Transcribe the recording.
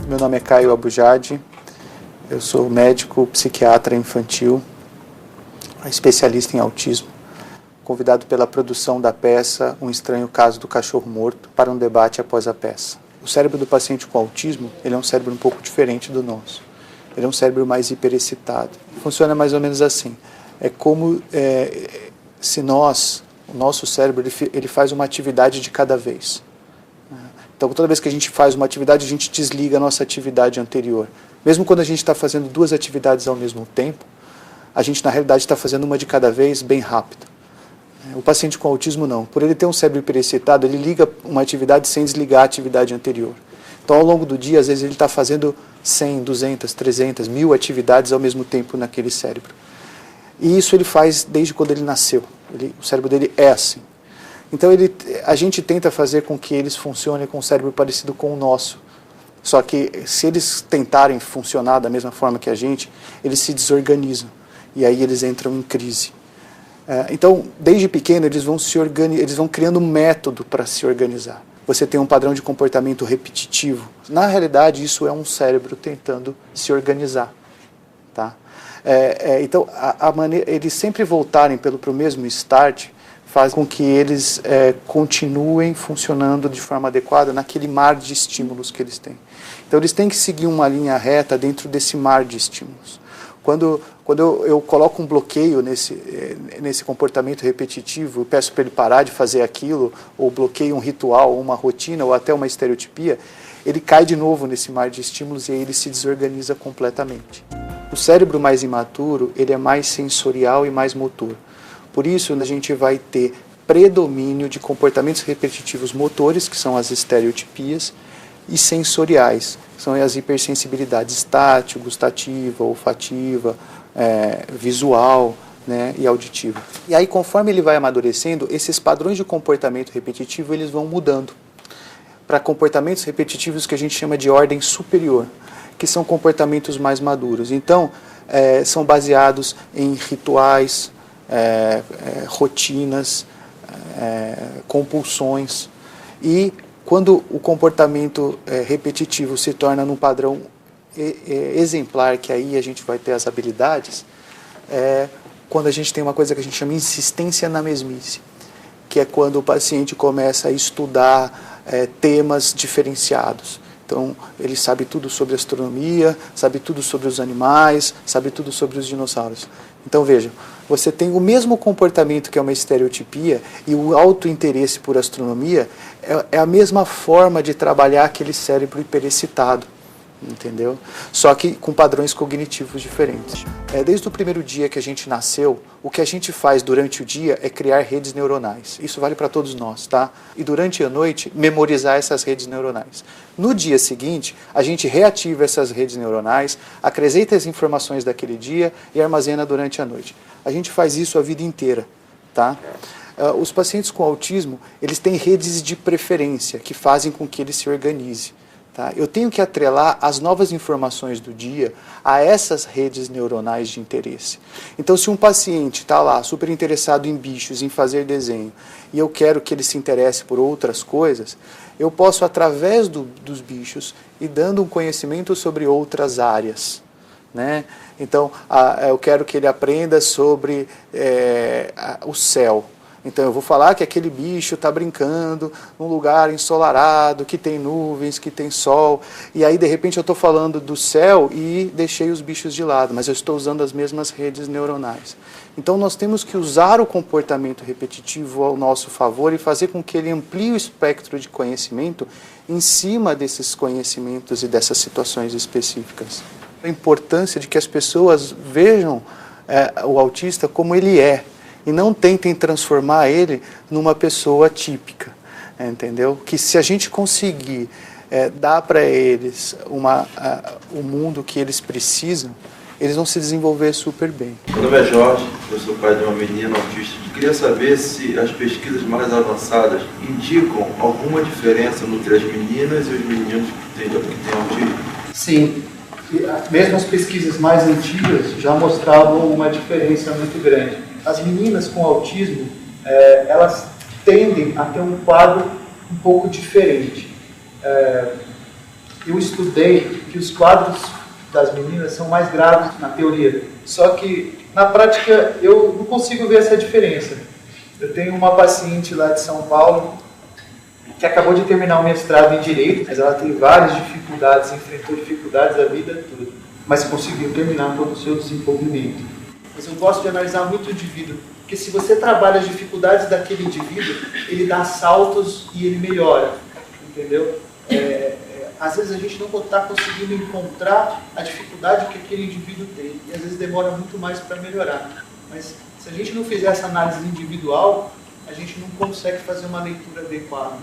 Meu nome é Caio Abujade, eu sou médico psiquiatra infantil, especialista em autismo, convidado pela produção da peça Um Estranho Caso do Cachorro Morto para um debate após a peça. O cérebro do paciente com autismo, ele é um cérebro um pouco diferente do nosso. Ele é um cérebro mais hiperexcitado. Funciona mais ou menos assim. É como se o nosso cérebro, ele faz uma atividade de cada vez. Então, toda vez que a gente faz uma atividade, a gente desliga a nossa atividade anterior. Mesmo quando a gente está fazendo duas atividades ao mesmo tempo, a gente, na realidade, está fazendo uma de cada vez bem rápido. O paciente com autismo, não. Por ele ter um cérebro hiperexcitado, ele liga uma atividade sem desligar a atividade anterior. Então, ao longo do dia, às vezes, ele está fazendo 100, 200, 300, 1000 atividades ao mesmo tempo naquele cérebro. E isso ele faz desde quando ele nasceu. O cérebro dele é assim. Então, a gente tenta fazer com que eles funcionem com um cérebro parecido com o nosso. Só que, se eles tentarem funcionar da mesma forma que a gente, eles se desorganizam. E aí eles entram em crise. Então, desde pequeno, eles vão criando um método para se organizar. Você tem um padrão de comportamento repetitivo. Na realidade, isso é um cérebro tentando se organizar. Tá? Então, eles sempre voltarem para o mesmo start faz com que eles continuem funcionando de forma adequada naquele mar de estímulos que eles têm. Então, eles têm que seguir uma linha reta dentro desse mar de estímulos. Quando eu coloco um bloqueio nesse comportamento repetitivo, eu peço para ele parar de fazer aquilo, ou bloqueio um ritual, ou uma rotina, ou até uma estereotipia, ele cai de novo nesse mar de estímulos e aí ele se desorganiza completamente. O cérebro mais imaturo, ele é mais sensorial e mais motor. Por isso, a gente vai ter predomínio de comportamentos repetitivos motores, que são as estereotipias, e sensoriais, que são as hipersensibilidades tátil, gustativa, olfativa, visual, né, e auditiva. E aí, conforme ele vai amadurecendo, esses padrões de comportamento repetitivo eles vão mudando para comportamentos repetitivos que a gente chama de ordem superior, que são comportamentos mais maduros. Então, são baseados em rituais, rotinas, compulsões. E quando o comportamento repetitivo se torna num padrão exemplar, que aí a gente vai ter as habilidades, quando a gente tem uma coisa que a gente chama de insistência na mesmice, que é quando o paciente começa a estudar temas diferenciados. Então, ele sabe tudo sobre astronomia, sabe tudo sobre os animais, sabe tudo sobre os dinossauros. Então, vejam, você tem o mesmo comportamento que é uma estereotipia e o autointeresse por astronomia é a mesma forma de trabalhar aquele cérebro hiperexcitado, entendeu? Só que com padrões cognitivos diferentes. Desde o primeiro dia que a gente nasceu, o que a gente faz durante o dia é criar redes neuronais. Isso vale para todos nós, tá? E durante a noite, memorizar essas redes neuronais. No dia seguinte, a gente reativa essas redes neuronais, acrescenta as informações daquele dia e armazena durante a noite. A gente faz isso a vida inteira, tá? Os pacientes com autismo, eles têm redes de preferência que fazem com que ele se organize. Tá? Eu tenho que atrelar as novas informações do dia a essas redes neuronais de interesse. Então, se um paciente está lá super interessado em bichos, em fazer desenho, e eu quero que ele se interesse por outras coisas, eu posso, através dos bichos, ir dando um conhecimento sobre outras áreas. Né? Então, eu quero que ele aprenda sobre o céu. Então eu vou falar que aquele bicho está brincando num lugar ensolarado, que tem nuvens, que tem sol, e aí de repente eu estou falando do céu e deixei os bichos de lado, mas eu estou usando as mesmas redes neuronais. Então nós temos que usar o comportamento repetitivo ao nosso favor e fazer com que ele amplie o espectro de conhecimento em cima desses conhecimentos e dessas situações específicas. A importância de que as pessoas vejam o autista como ele é, e não tentem transformar ele numa pessoa típica, entendeu? Que se a gente conseguir dar para eles o mundo que eles precisam, eles vão se desenvolver super bem. Meu nome é Jorge, eu sou pai de uma menina autista. Eu queria saber se as pesquisas mais avançadas indicam alguma diferença entre as meninas e os meninos que têm autismo. Sim. Mesmo as pesquisas mais antigas já mostravam uma diferença muito grande. As meninas com autismo, elas tendem a ter um quadro um pouco diferente. eu estudei que os quadros das meninas são mais graves na teoria. Só que, na prática, eu não consigo ver essa diferença. Eu tenho uma paciente lá de São Paulo que acabou de terminar o mestrado em Direito, mas ela tem várias dificuldades, enfrentou dificuldades a vida toda, mas conseguiu terminar todo o seu desenvolvimento. Mas eu gosto de analisar muito o indivíduo, porque se você trabalha as dificuldades daquele indivíduo, ele dá saltos e ele melhora, entendeu? Às vezes a gente não está conseguindo encontrar a dificuldade que aquele indivíduo tem, e às vezes demora muito mais para melhorar. Mas se a gente não fizer essa análise individual, a gente não consegue fazer uma leitura adequada.